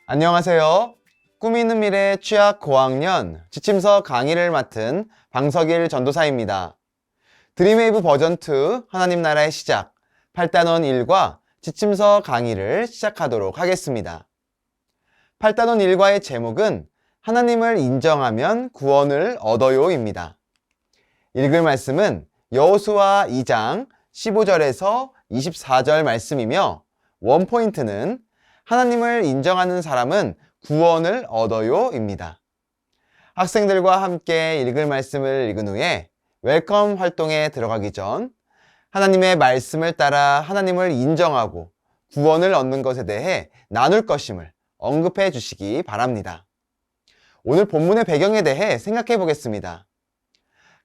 안녕하세요. 꿈이 있는 미래 취학 고학년 지침서 강의를 맡은 방석일 전도사입니다. 드림웨이브 버전 2 하나님 나라의 시작 8단원 1과 지침서 강의를 시작하도록 하겠습니다. 8단원 1과의 제목은 하나님을 인정하면 구원을 얻어요입니다. 읽을 말씀은 여호수아 2장 15절에서 24절 말씀이며 원포인트는 하나님을 인정하는 사람은 구원을 얻어요입니다. 학생들과 함께 읽을 말씀을 읽은 후에 웰컴 활동에 들어가기 전 하나님의 말씀을 따라 하나님을 인정하고 구원을 얻는 것에 대해 나눌 것임을 언급해 주시기 바랍니다. 오늘 본문의 배경에 대해 생각해 보겠습니다.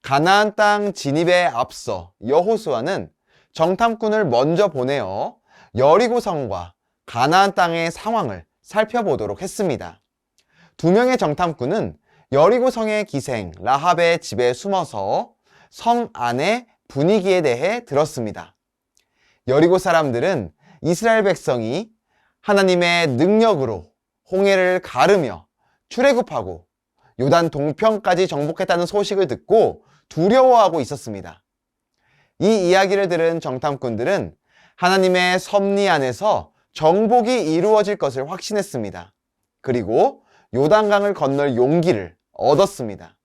가나안 땅 진입에 앞서 여호수아는 정탐꾼을 먼저 보내어 여리고성과 가나안 땅의 상황을 살펴보도록 했습니다. 두 명의 정탐꾼은 여리고성의 기생 라합의 집에 숨어서 성 안의 분위기에 대해 들었습니다. 여리고 사람들은 이스라엘 백성이 하나님의 능력으로 홍해를 가르며 출애굽하고 요단 동편까지 정복했다는 소식을 듣고 두려워하고 있었습니다. 이 이야기를 들은 정탐꾼들은 하나님의 섭리 안에서 정복이 이루어질 것을 확신했습니다. 그리고 요단강을 건널 용기를 얻었습니다.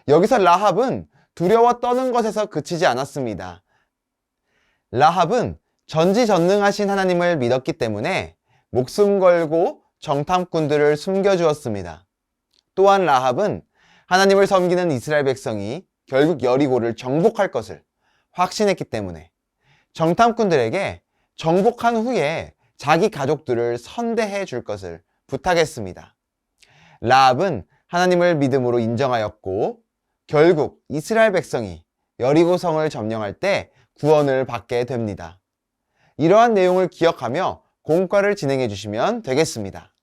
여기서 라합은 두려워 떠는 것에서 그치지 않았습니다. 라합은 전지전능하신 하나님을 믿었기 때문에 목숨 걸고 정탐꾼들을 숨겨주었습니다. 또한 라합은 하나님을 섬기는 이스라엘 백성이 결국 여리고를 정복할 것을 확신했기 때문에 정탐꾼들에게 정복한 후에 자기 가족들을 선대해 줄 것을 부탁했습니다. 라합은 하나님을 믿음으로 인정하였고 결국 이스라엘 백성이 여리고성을 점령할 때 구원을 받게 됩니다. 이러한 내용을 기억하며 공과를 진행해 주시면 되겠습니다.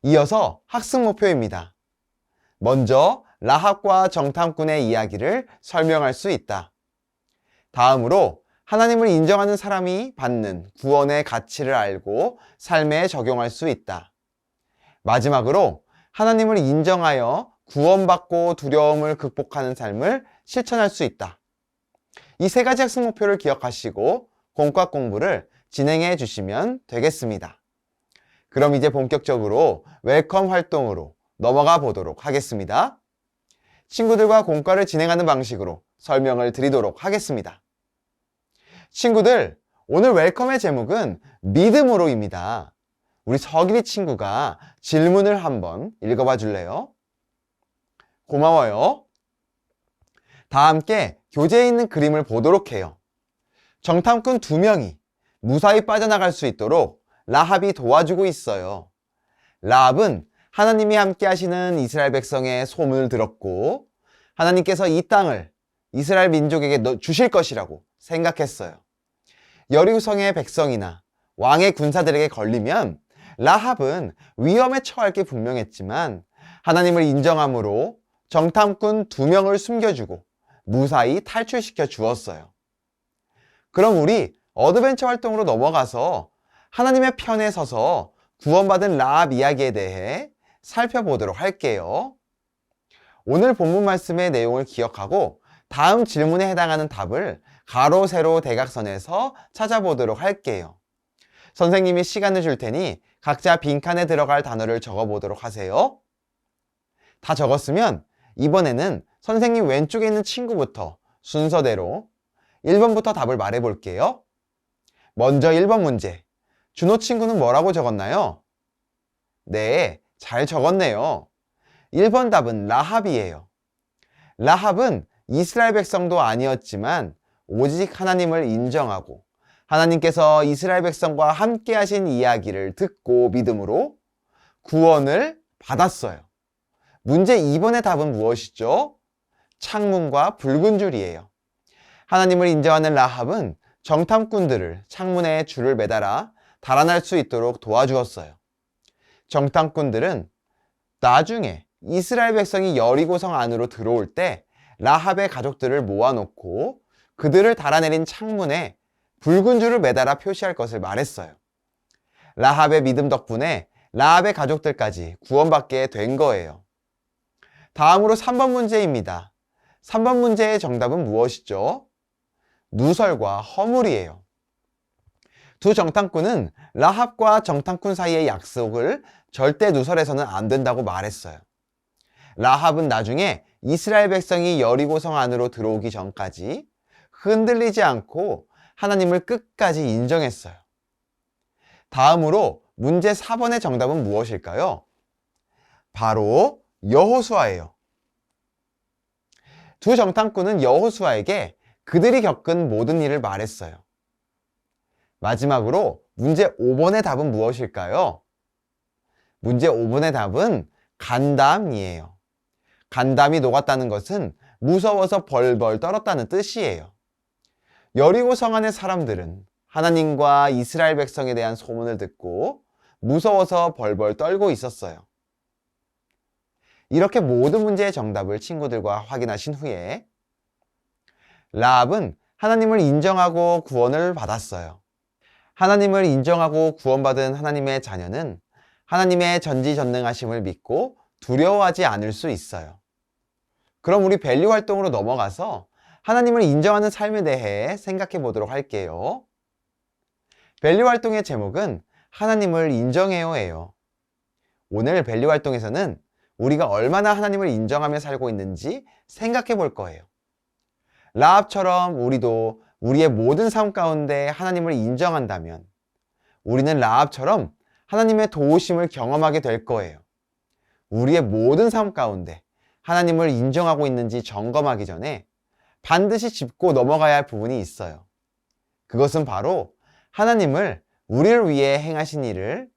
이어서 학습 목표입니다. 먼저 라합과 정탐꾼의 이야기를 설명할 수 있다. 다음으로 하나님을 인정하는 사람이 받는 구원의 가치를 알고 삶에 적용할 수 있다. 마지막으로 하나님을 인정하여 구원받고 두려움을 극복하는 삶을 실천할 수 있다. 이 세 가지 학습 목표를 기억하시고 공과 공부를 진행해 주시면 되겠습니다. 그럼 이제 본격적으로 웰컴 활동으로 넘어가 보도록 하겠습니다. 친구들과 공과를 진행하는 방식으로 설명을 드리도록 하겠습니다. 친구들, 오늘 웰컴의 제목은 믿음으로입니다. 우리 서길이 친구가 질문을 한번 읽어봐 줄래요? 고마워요. 다 함께 교재에 있는 그림을 보도록 해요. 정탐꾼 2명이 무사히 빠져나갈 수 있도록 라합이 도와주고 있어요. 라합은 하나님이 함께 하시는 이스라엘 백성의 소문을 들었고 하나님께서 이 땅을 이스라엘 민족에게 주실 것이라고 생각했어요. 여리고성의 백성이나 왕의 군사들에게 걸리면 라합은 위험에 처할 게 분명했지만 하나님을 인정함으로 정탐꾼 2명을 숨겨주고 무사히 탈출시켜 주었어요. 그럼 우리 어드벤처 활동으로 넘어가서 하나님의 편에 서서 구원받은 라합 이야기에 대해 살펴보도록 할게요. 오늘 본문 말씀의 내용을 기억하고 다음 질문에 해당하는 답을 가로, 세로, 대각선에서 찾아보도록 할게요. 선생님이 시간을 줄 테니 각자 빈칸에 들어갈 단어를 적어보도록 하세요. 다 적었으면 이번에는 선생님 왼쪽에 있는 친구부터 순서대로 1번부터 답을 말해볼게요. 먼저 1번 문제. 준호 친구는 뭐라고 적었나요? 네, 잘 적었네요. 1번 답은 라합이에요. 라합은 이스라엘 백성도 아니었지만 오직 하나님을 인정하고 하나님께서 이스라엘 백성과 함께 하신 이야기를 듣고 믿음으로 구원을 받았어요. 문제 2번의 답은 무엇이죠? 창문과 붉은 줄이에요. 하나님을 인정하는 라합은 정탐꾼들을 창문에 줄을 매달아 달아날 수 있도록 도와주었어요. 정탐꾼들은 나중에 이스라엘 백성이 여리고성 안으로 들어올 때 라합의 가족들을 모아놓고 그들을 달아내린 창문에 붉은 줄을 매달아 표시할 것을 말했어요. 라합의 믿음 덕분에 라합의 가족들까지 구원받게 된 거예요. 다음으로 3번 문제입니다. 3번 문제의 정답은 무엇이죠? 누설과 허물이에요. 두 정탐꾼은 라합과 정탐꾼 사이의 약속을 절대 누설해서는 안 된다고 말했어요. 라합은 나중에 이스라엘 백성이 여리고성 안으로 들어오기 전까지 흔들리지 않고 하나님을 끝까지 인정했어요. 다음으로 문제 4번의 정답은 무엇일까요? 바로 여호수아예요. 두 정탐꾼은 여호수아에게 그들이 겪은 모든 일을 말했어요. 마지막으로 문제 5번의 답은 무엇일까요? 문제 5번의 답은 간담이에요. 간담이 녹았다는 것은 무서워서 벌벌 떨었다는 뜻이에요. 여리고 성 안의 사람들은 하나님과 이스라엘 백성에 대한 소문을 듣고 무서워서 벌벌 떨고 있었어요. 이렇게 모든 문제의 정답을 친구들과 확인하신 후에 라합은 하나님을 인정하고 구원을 받았어요. 하나님을 인정하고 구원받은 하나님의 자녀는 하나님의 전지전능하심을 믿고 두려워하지 않을 수 있어요. 그럼 우리 밸류 활동으로 넘어가서 하나님을 인정하는 삶에 대해 생각해 보도록 할게요. 밸류 활동의 제목은 하나님을 인정해요예요. 오늘 밸류 활동에서는 우리가 얼마나 하나님을 인정하며 살고 있는지 생각해 볼 거예요. 라합처럼 우리도 우리의 모든 삶 가운데 하나님을 인정한다면 우리는 라합처럼 하나님의 도우심을 경험하게 될 거예요. 우리의 모든 삶 가운데 하나님을 인정하고 있는지 점검하기 전에 반드시 짚고 넘어가야 할 부분이 있어요. 그것은 바로 하나님이 우리를 위해 행하신 일을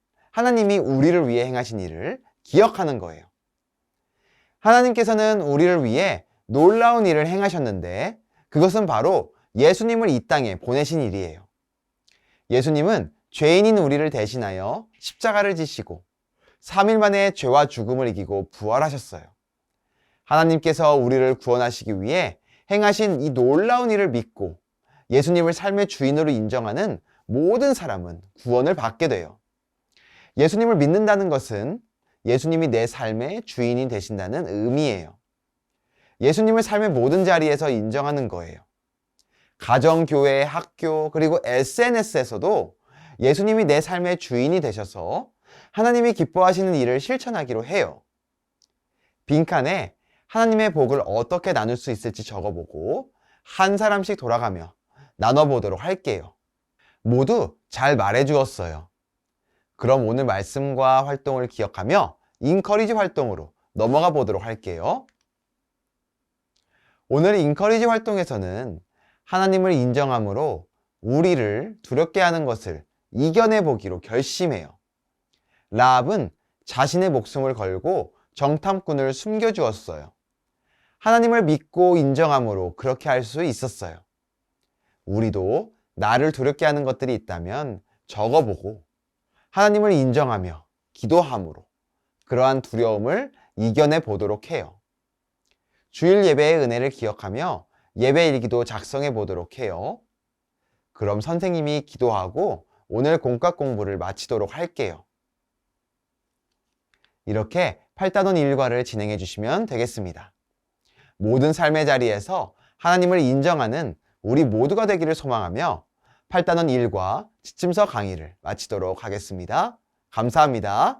기억하는 거예요. 하나님께서는 우리를 위해 놀라운 일을 행하셨는데 그것은 바로 예수님을 이 땅에 보내신 일이에요. 예수님은 죄인인 우리를 대신하여 십자가를 지시고 3일 만에 죄와 죽음을 이기고 부활하셨어요. 하나님께서 우리를 구원하시기 위해 행하신 이 놀라운 일을 믿고 예수님을 삶의 주인으로 인정하는 모든 사람은 구원을 받게 돼요. 예수님을 믿는다는 것은 예수님이 내 삶의 주인이 되신다는 의미예요. 예수님을 삶의 모든 자리에서 인정하는 거예요. 가정, 교회, 학교, 그리고 SNS에서도 예수님이 내 삶의 주인이 되셔서 하나님이 기뻐하시는 일을 실천하기로 해요. 빈칸에 하나님의 복을 어떻게 나눌 수 있을지 적어보고 한 사람씩 돌아가며 나눠보도록 할게요. 모두 잘 말해주었어요. 그럼 오늘 말씀과 활동을 기억하며 인커리지 활동으로 넘어가 보도록 할게요. 오늘 인커리지 활동에서는 하나님을 인정함으로 우리를 두렵게 하는 것을 이겨내 보기로 결심해요. 라합은 자신의 목숨을 걸고 정탐꾼을 숨겨주었어요. 하나님을 믿고 인정함으로 그렇게 할 수 있었어요. 우리도 나를 두렵게 하는 것들이 있다면 적어보고 하나님을 인정하며 기도함으로 그러한 두려움을 이겨내 보도록 해요. 주일 예배의 은혜를 기억하며 예배 일기도 작성해 보도록 해요. 그럼 선생님이 기도하고 오늘 공과 공부를 마치도록 할게요. 이렇게 8단원 일과를 진행해 주시면 되겠습니다. 모든 삶의 자리에서 하나님을 인정하는 우리 모두가 되기를 소망하며 8단원 일과 지침서 강의를 마치도록 하겠습니다. 감사합니다.